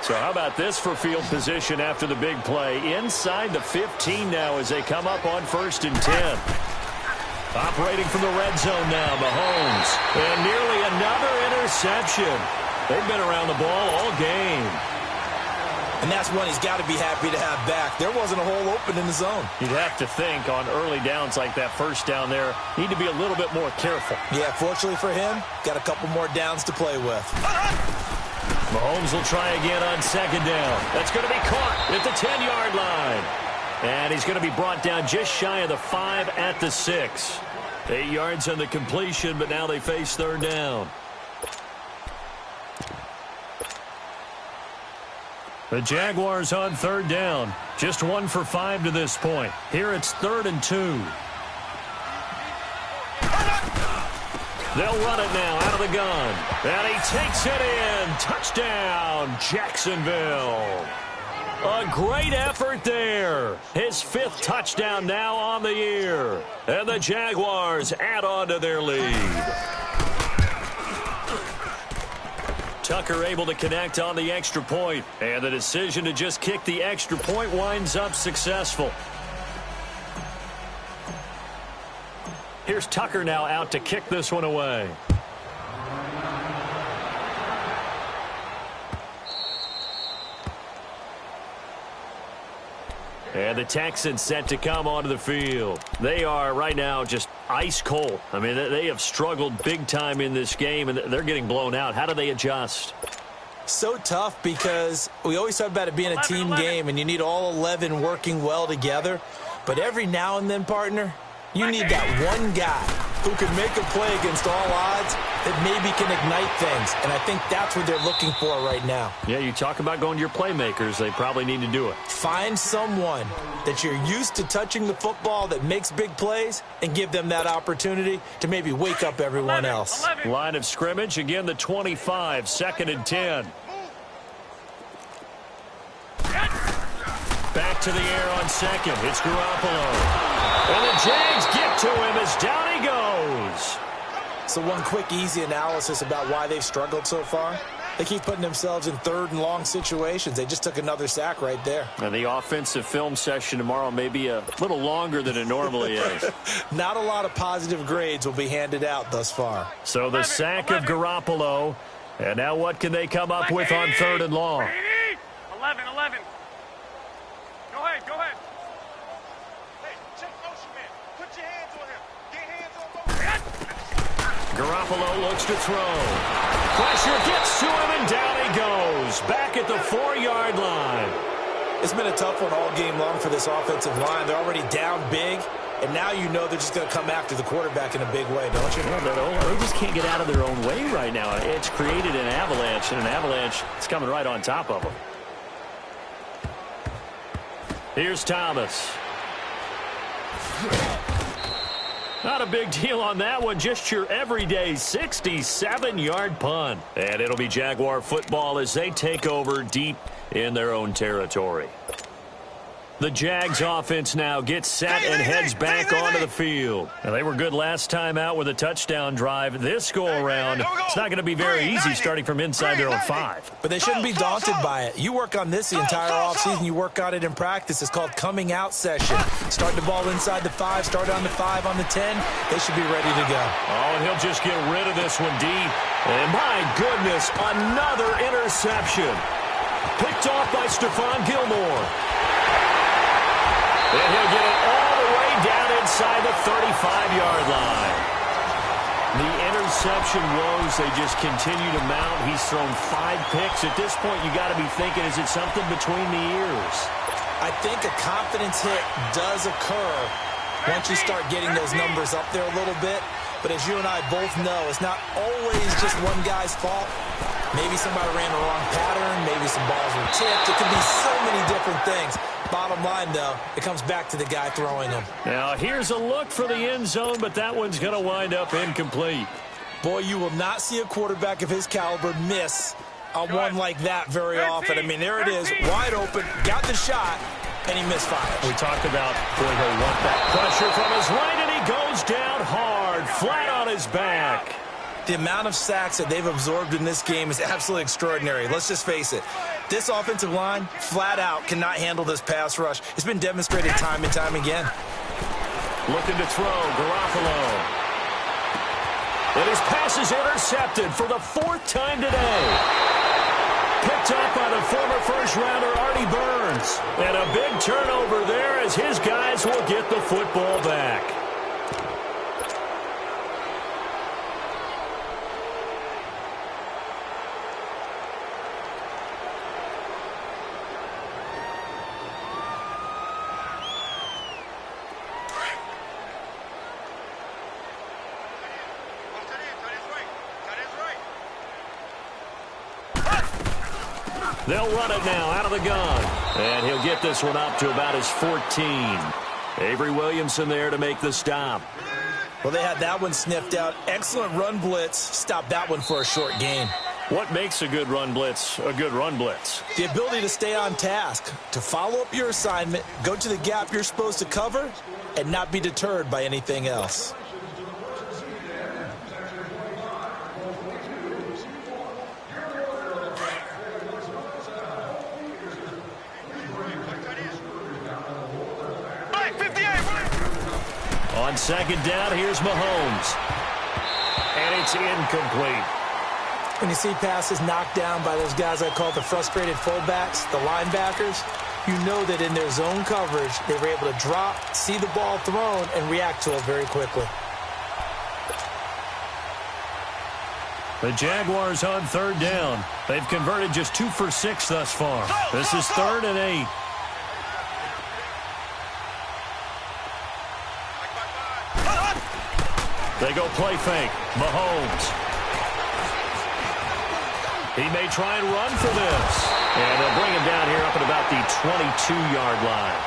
So how about this for field position after the big play? Inside the 15 now as they come up on 1st and 10. Operating from the red zone now, Mahomes. And nearly another interception. They've been around the ball all game. And that's one he's got to be happy to have back. There wasn't a hole open in the zone. You'd have to think on early downs like that first down there, need to be a little bit more careful. Yeah, fortunately for him, got a couple more downs to play with. Mahomes will try again on 2nd down. That's going to be caught at the 10-yard line. And he's going to be brought down just shy of the 5 at the 6. 8 yards on the completion, but now they face 3rd down. The Jaguars on 3rd down. Just 1 for 5 to this point. Here it's 3rd and 2. They'll run it now out of the gun. And he takes it in. Touchdown, Jacksonville. A great effort there. His 5th touchdown now on the year. And the Jaguars add on to their lead. Tucker able to connect on the extra point. And the decision to just kick the extra point winds up successful. Here's Tucker now out to kick this one away. And the Texans set to come onto the field. They are right now just ice cold. I mean, they have struggled big time in this game, and they're getting blown out. How do they adjust? So tough because we always talk about it being a team game, and you need all 11 working well together. But every now and then, partner, you need that one guy who can make a play against all odds that maybe can ignite things. And I think that's what they're looking for right now. Yeah, you talk about going to your playmakers. They probably need to do it. Find someone that you're used to touching the football that makes big plays and give them that opportunity to maybe wake up everyone else. Line of scrimmage, again the 25, 2nd and 10. Back to the air on 2nd. It's Garoppolo. And the Jags get to him as down he goes. So one quick, easy analysis about why they've struggled so far. They keep putting themselves in 3rd and long situations. They just took another sack right there. And the offensive film session tomorrow may be a little longer than it normally is. Not a lot of positive grades will be handed out thus far. So the sack of Garoppolo. And now what can they come up with on 3rd and long? 11. Go ahead. Hey, check motion, man. Put your hands on him. Get hands on both. Garoppolo looks to throw. Pressure gets to him, and down he goes. Back at the 4-yard line. It's been a tough one all game long for this offensive line. They're already down big, and now you know they're just going to come after the quarterback in a big way, don't you? Yeah, they just can't get out of their own way right now. It's created an avalanche, and an avalanche is coming right on top of them. Here's Thomas. Not a big deal on that one. Just your everyday 67-yard punt. And it'll be Jaguar football as they take over deep in their own territory. The Jags offense now gets set and heads back onto the field. Now, they were good last time out with a touchdown drive. This go-around, it's not going to be very easy starting from inside their own 5. But they shouldn't be daunted by it. You work on this the entire offseason. You work on it in practice. It's called coming out session. Start the ball inside the 5, start on the 5, on the 10. They should be ready to go. Oh, and he'll just get rid of this one deep. And my goodness, another interception. Picked off by Stephon Gilmore. And he'll get it all the way down inside the 35-yard line. The interception woes, they just continue to mount. He's thrown 5 picks. At this point, you got to be thinking, is it something between the ears? I think a confidence hit does occur once you start getting those numbers up there a little bit. But as you and I both know, it's not always just one guy's fault. Maybe somebody ran the wrong pattern. Maybe some balls were tipped. It could be so many different things. Bottom line, though, it comes back to the guy throwing them. Now, here's a look for the end zone, but that one's going to wind up incomplete. Boy, you will not see a quarterback of his caliber miss on one like that very often. I mean, there it is, wide open, got the shot, and he misfired. We talked about, boy, he'll want that pressure from his right, and he goes down hard, flat on his back. The amount of sacks that they've absorbed in this game is absolutely extraordinary. Let's just face it. This offensive line, flat out, cannot handle this pass rush. It's been demonstrated time and time again. Looking to throw, Garoppolo. And his pass is intercepted for the 4th time today. Picked up by the former first-rounder Artie Burns. And a big turnover there as his guys will get the football back. They'll run it now out of the gun. And he'll get this one up to about his 14. Avery Williamson there to make the stop. Well, they had that one sniffed out. Excellent run blitz. Stopped that one for a short gain. What makes a good run blitz a good run blitz? The ability to stay on task, to follow up your assignment, go to the gap you're supposed to cover, and not be deterred by anything else. On second down, here's Mahomes. And it's incomplete. When you see passes knocked down by those guys I call the frustrated fullbacks, the linebackers, you know that in their zone coverage, they were able to drop, see the ball thrown, and react to it very quickly. The Jaguars on 3rd down. They've converted just 2 for 6 thus far. This is 3rd and 8. They go play fake. Mahomes. He may try and run for this. And they'll bring him down here up at about the 22-yard line.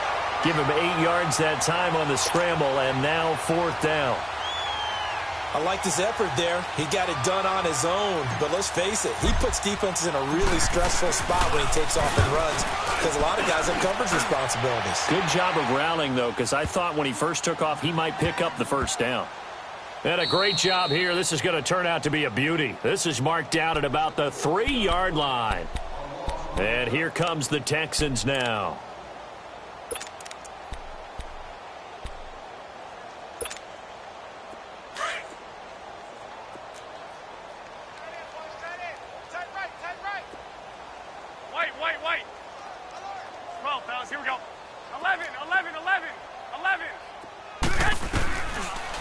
Give him 8 yards that time on the scramble, and now 4th down. I like this effort there. He got it done on his own. But let's face it, he puts defenses in a really stressful spot when he takes off and runs because a lot of guys have coverage responsibilities. Good job of rallying, though, because I thought when he first took off, he might pick up the 1st down. And a great job here. This is going to turn out to be a beauty. This is marked down at about the 3-yard line. And here comes the Texans now. Wait. 12, fellas. Here we go. 11.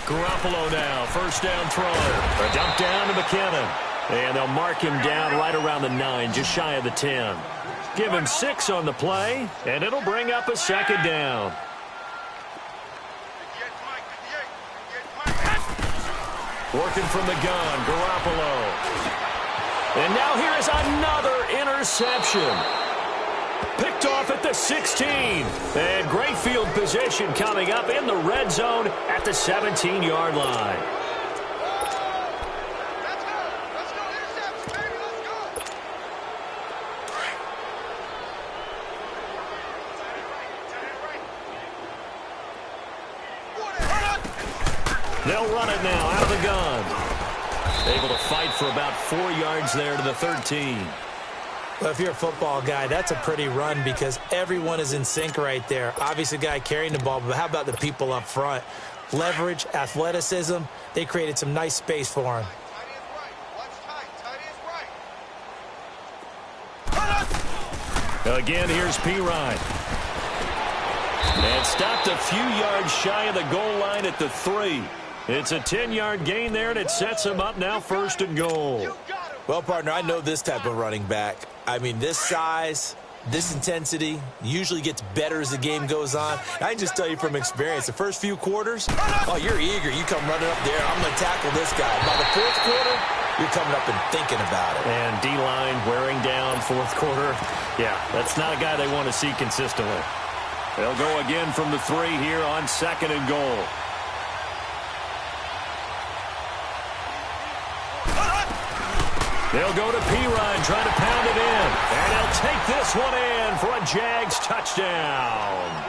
Garoppolo now, 1st down throw. A dump down to McKinnon. And they'll mark him down right around the 9, just shy of the 10. Give him 6 on the play, and it'll bring up a second down. Working from the gun, Garoppolo. And now here's another interception. Picked off at the 16. And great field position coming up in the red zone at the 17-yard line. Let's go, interception, baby, let's go. They'll run it now out of the gun. Able to fight for about 4 yards there to the 13. Well, if you're a football guy, that's a pretty run because everyone is in sync right there. Obviously, the guy carrying the ball, but how about the people up front? Leverage, athleticism, they created some nice space for him. Tight end's right. Watch tight. Tight end's right. Again, here's Pirine. And stopped a few yards shy of the goal line at the 3. It's a 10-yard gain there, and it sets him up now 1st and goal. Well, partner, I know this type of running back. I mean, this size, this intensity usually gets better as the game goes on. I can just tell you from experience, the first few quarters, oh, you're eager. You come running up there. I'm going to tackle this guy. By the 4th quarter, you're coming up and thinking about it. And D-line wearing down 4th quarter. Yeah, that's not a guy they want to see consistently. They'll go again from the 3 here on 2nd and goal. They'll go to Pirine, trying to pound it in. And he'll take this one in for a Jags touchdown.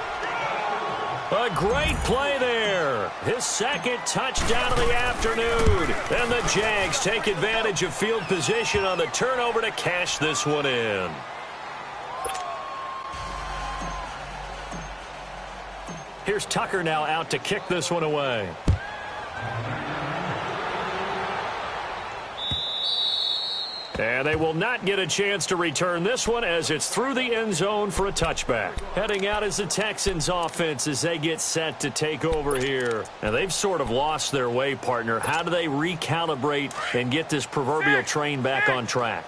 A great play there. His 2nd touchdown of the afternoon. And the Jags take advantage of field position on the turnover to cash this one in. Here's Tucker now out to kick this one away. And they will not get a chance to return this one as it's through the end zone for a touchback. Heading out is the Texans offense as they get set to take over here. Now they've sort of lost their way, partner. How do they recalibrate and get this proverbial train back on track?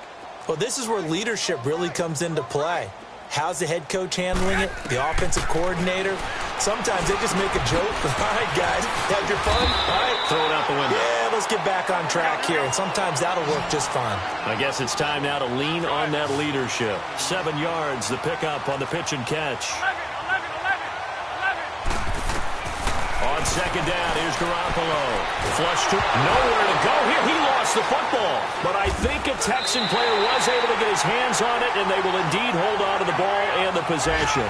Well, this is where leadership really comes into play. How's the head coach handling it? The offensive coordinator? Sometimes they just make a joke. All right, guys, had your fun? All right. Throw it out the window. Yeah, let's get back on track here. And sometimes that'll work just fine. I guess it's time now to lean on that leadership. 7 yards, the pickup on the pitch and catch. 11. On 2nd down, here's Garoppolo. Flush to nowhere to go here. He lost the football. But I think a Texan player was able to get his hands on it, and they will indeed hold on to the ball and the possession.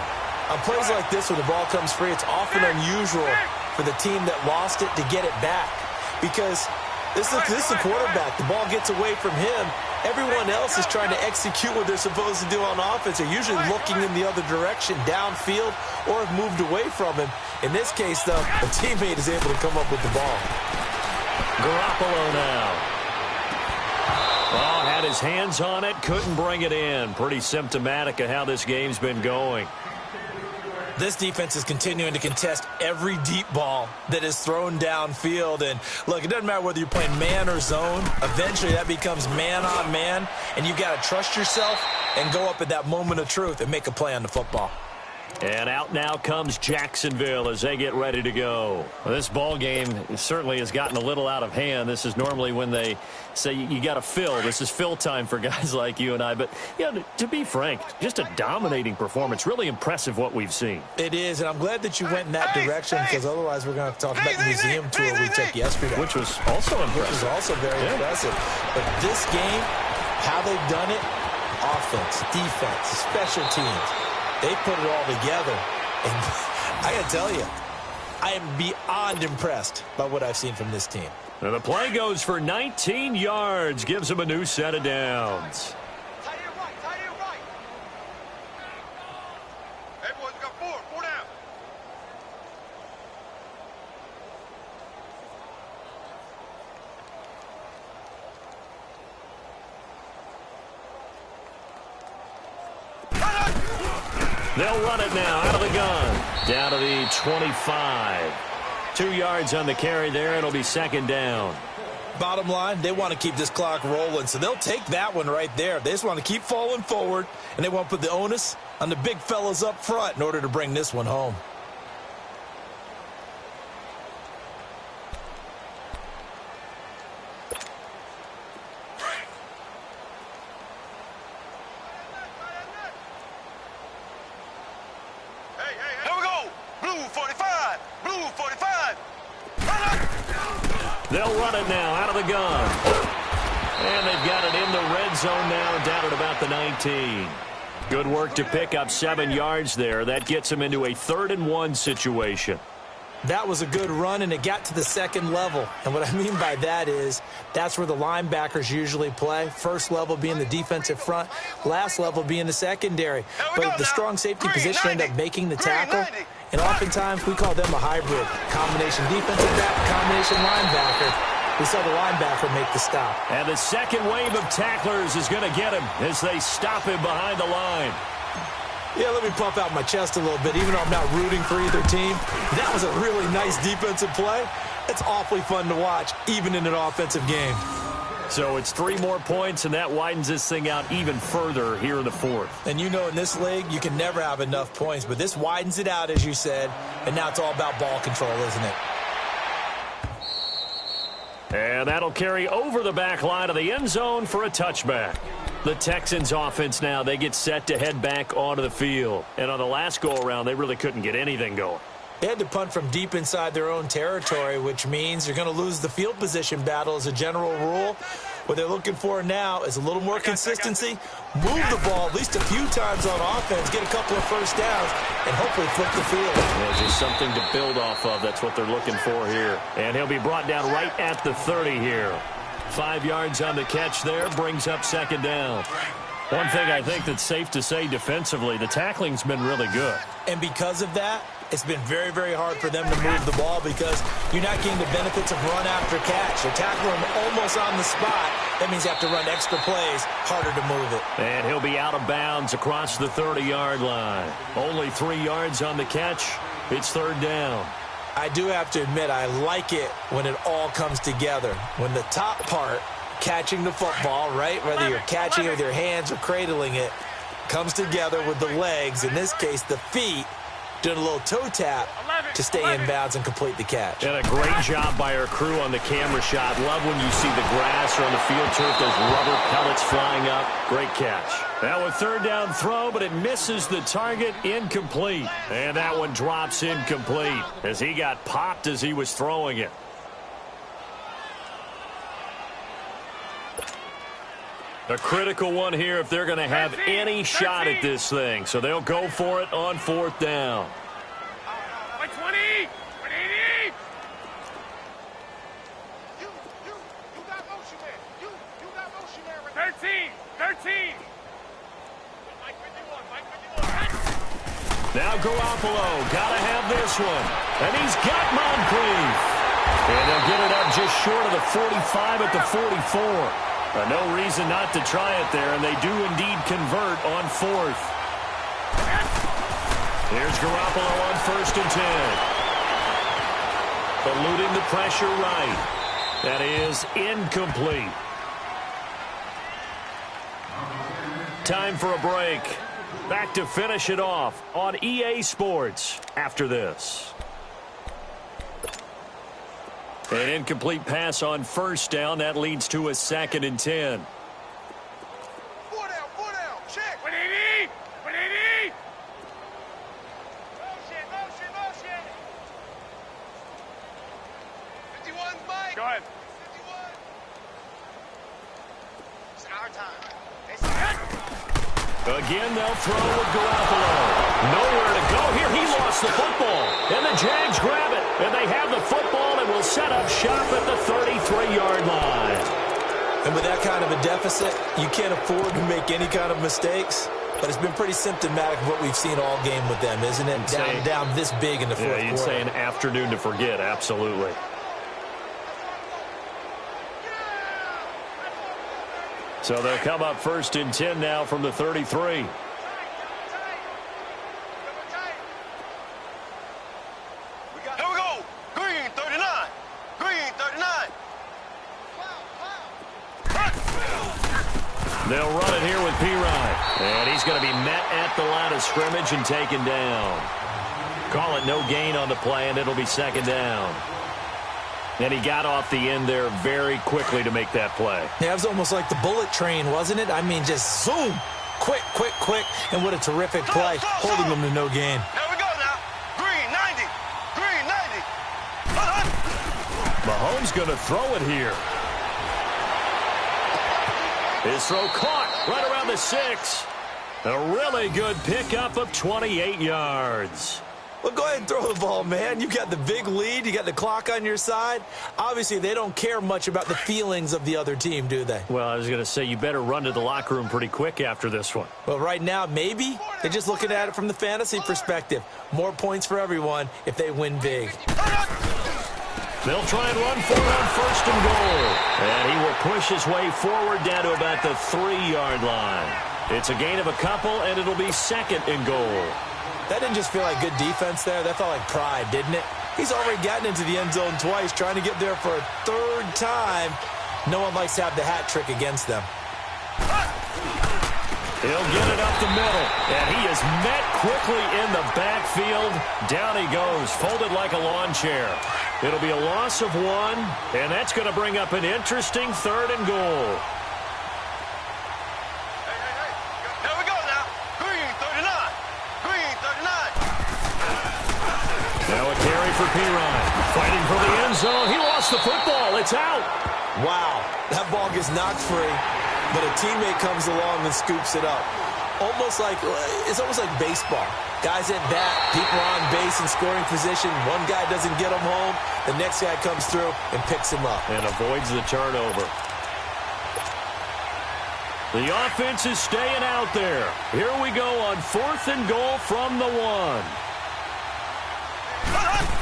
On plays like this, when the ball comes free, it's often unusual for the team that lost it to get it back. Because this is the quarterback. The ball gets away from him. Everyone else is trying to execute what they're supposed to do on offense. They're usually looking in the other direction, downfield, or have moved away from him. In this case, though, a teammate is able to come up with the ball. Garoppolo now. Oh, had his hands on it, couldn't bring it in. Pretty symptomatic of how this game's been going. This defense is continuing to contest every deep ball that is thrown downfield. And, look, it doesn't matter whether you're playing man or zone. Eventually, that becomes man on man, and you've got to trust yourself and go up at that moment of truth and make a play on the football. And out now comes Jacksonville as they get ready to go. Well, this ball game certainly has gotten a little out of hand. This is normally when they say you got to fill. This is fill time for guys like you and I. But, you know, to be frank, just a dominating performance. Really impressive what we've seen. It is, and I'm glad that you went in that direction because otherwise we're going to have to talk about the museum tour we took yesterday. Which was also impressive. Which was also very impressive. But this game, how they've done it, offense, defense, special teams, they put it all together. And I got to tell you, I am beyond impressed by what I've seen from this team. And the play goes for 19 yards, gives them a new set of downs. Tight end right. Hey, boys, we got 4 down. They'll run it now out of the gun. Down to the 25. 2 yards on the carry there. It'll be 2nd down. Bottom line, they want to keep this clock rolling, so they'll take that one right there. They just want to keep falling forward, and they want to put the onus on the big fellas up front in order to bring this one home. Here we go. Blue 45. Blue 45. They'll run it now out of the gun. And they've got it in the red zone now, down at about the 19. Good work to pick up 7 yards there. That gets them into a 3rd-and-1 situation. That was a good run, and it got to the second level. And what I mean by that is that's where the linebackers usually play. First level being the defensive front, last level being the secondary. But the strong safety position ended up making the tackle. And oftentimes we call them a hybrid. Combination defensive back, combination linebacker. We saw the linebacker make the stop. And the second wave of tacklers is going to get him as they stop him behind the line. Yeah, let me puff out my chest a little bit, even though I'm not rooting for either team. That was a really nice defensive play. It's awfully fun to watch, even in an offensive game. So it's 3 more points, and that widens this thing out even further here in the 4th. And you know in this league, you can never have enough points, but this widens it out, as you said, and now it's all about ball control, isn't it? And that'll carry over the back line of the end zone for a touchback. The Texans offense now, they get set to head back onto the field. And on the last go-around, they really couldn't get anything going. They had to punt from deep inside their own territory, which means you're going to lose the field position battle as a general rule. What they're looking for now is a little more consistency, move the ball at least a few times on offense, get a couple of first downs, and hopefully flip the field. There's just something to build off of. That's what they're looking for here. And he'll be brought down right at the 30 here. 5 yards on the catch there, brings up 2nd down. One thing I think that's safe to say defensively, the tackling's been really good. And because of that, it's been very, very hard for them to move the ball because you're not getting the benefits of run after catch. You're tackling them almost on the spot. That means you have to run extra plays, harder to move it. And he'll be out of bounds across the 30-yard line. Only 3 yards on the catch. It's 3rd down. I do have to admit, I like it when it all comes together. When the top part, catching the football, right, whether you're catching it with your hands or cradling it, comes together with the legs, in this case the feet, doing a little toe tap to stay in bounds and complete the catch. And a great job by our crew on the camera shot. Love when you see the grass or on the field turf, those rubber pellets flying up. Great catch. Now a 3rd down throw, but it misses the target, incomplete. And that one drops incomplete as he got popped as he was throwing it. A critical one here if they're going to have any shot at this thing. So they'll go for it on 4th down. 120. 180. You got motion man. You got motion man. 13. Mike 51. Now Garoppolo, got to have this one. And he's got Moncrief. And they'll get it up just short of the 45 at the 44. No reason not to try it there, and they do indeed convert on 4th. Here's Garoppolo on 1st and 10. Eluding the pressure right. That is incomplete. Time for a break. Back to finish it off on EA Sports after this. An incomplete pass on 1st down. That leads to a 2nd and 10. 4 down. Check. 180. 180. Motion. 51, Mike. Go ahead. 51. It's our time. Again, they'll throw with Garoppolo. Nowhere to go here. He lost the football. And the Jags grab it. And they have the football and will set up shop at the 33-yard line. And with that kind of a deficit, you can't afford to make any kind of mistakes. But it's been pretty symptomatic of what we've seen all game with them, isn't it? Down this big in the 4th quarter. You'd say an afternoon to forget, absolutely. So they'll come up 1st and 10 now from the 33. Here we go. Green 39. They'll run it here with Pirine. And he's going to be met at the line of scrimmage and taken down. Call it no gain on the play, and it'll be second down. And he got off the end there very quickly to make that play. Yeah, it was almost like the bullet train, wasn't it? I mean, just zoom. Quick, quick, quick. And what a terrific play, holding them to no gain. There we go now. Green 90. Green 90. Mahomes going to throw it here. His throw caught right around the 6. A really good pickup of 28 yards. Well, go ahead and throw the ball, man. You got the big lead. You got the clock on your side. Obviously, they don't care much about the feelings of the other team, do they? Well, I was going to say, you better run to the locker room pretty quick after this one. Well, right now, maybe. They're just looking at it from the fantasy perspective. More points for everyone if they win big. They'll try and run for it on first and goal. And he will push his way forward down to about the 3-yard line. It's a gain of a couple, and it'll be second and goal. That didn't just feel like good defense there. That felt like pride, didn't it? He's already gotten into the end zone twice, trying to get there for a 3rd time. No one likes to have the hat trick against them. He'll get it up the middle, and he is met quickly in the backfield. Down he goes, folded like a lawn chair. It'll be a loss of 1, and that's going to bring up an interesting 3rd and goal. There we go now. Green 39. Green 39. Now a carry for Pirine. Fighting for the end zone. He lost the football. It's out. Wow, that ball gets knocked free, but a teammate comes along and scoops it up. It's almost like baseball. Guys at bat, people are on base in scoring position. One guy doesn't get him home. The next guy comes through and picks him up. And avoids the turnover. The offense is staying out there. Here we go on 4th and goal from the 1.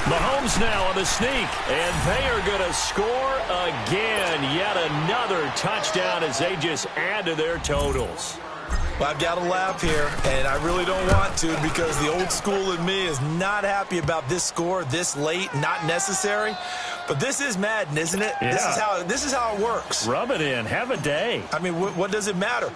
Mahomes now on the sneak, and they are going to score again. Yet another touchdown as they just add to their totals. Well, I've got to laugh here, and I really don't want to because the old school in me is not happy about this score this late, not necessary. But this is Madden, isn't it? Yeah. This is how it works. Rub it in. Have a day. I mean, what does it matter?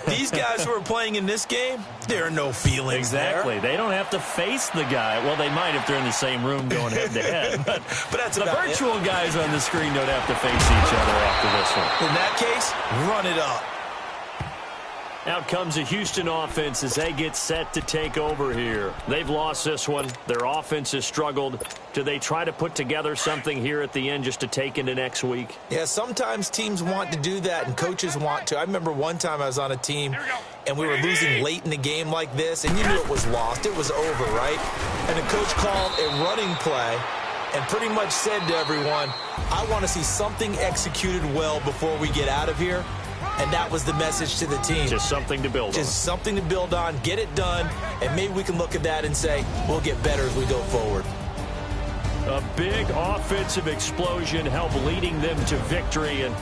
These guys who are playing in this game, there are no feelings Exactly. there. They don't have to face the guy. Well, they might if they're in the same room going head-to-head. But that's the about virtual guys on the screen don't have to face each other after this one. In that case, run it up. Out comes the Houston offense as they get set to take over here. They've lost this one. Their offense has struggled. Do they try to put together something here at the end just to take into next week? Yeah, sometimes teams want to do that and coaches want to. I remember one time I was on a team and we were losing late in the game like this, and you knew it was lost. It was over, right? And the coach called a running play and pretty much said to everyone, I want to see something executed well before we get out of here. And that was the message to the team. Just something to build on. Just something to build on, get it done, and maybe we can look at that and say, we'll get better as we go forward. A big offensive explosion helped leading them to victory, and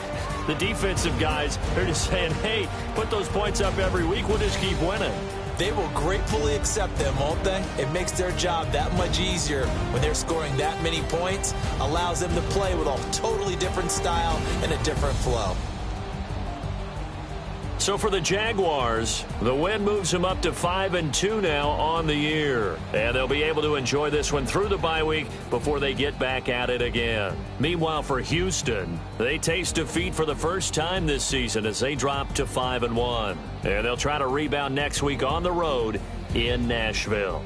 the defensive guys are just saying, hey, put those points up every week, we'll just keep winning. They will gratefully accept them, won't they? It makes their job that much easier when they're scoring that many points, allows them to play with a totally different style and a different flow. So for the Jaguars, the win moves them up to 5-2 now on the year. And they'll be able to enjoy this one through the bye week before they get back at it again. Meanwhile, for Houston, they taste defeat for the first time this season as they drop to 5-1. And they'll try to rebound next week on the road in Nashville.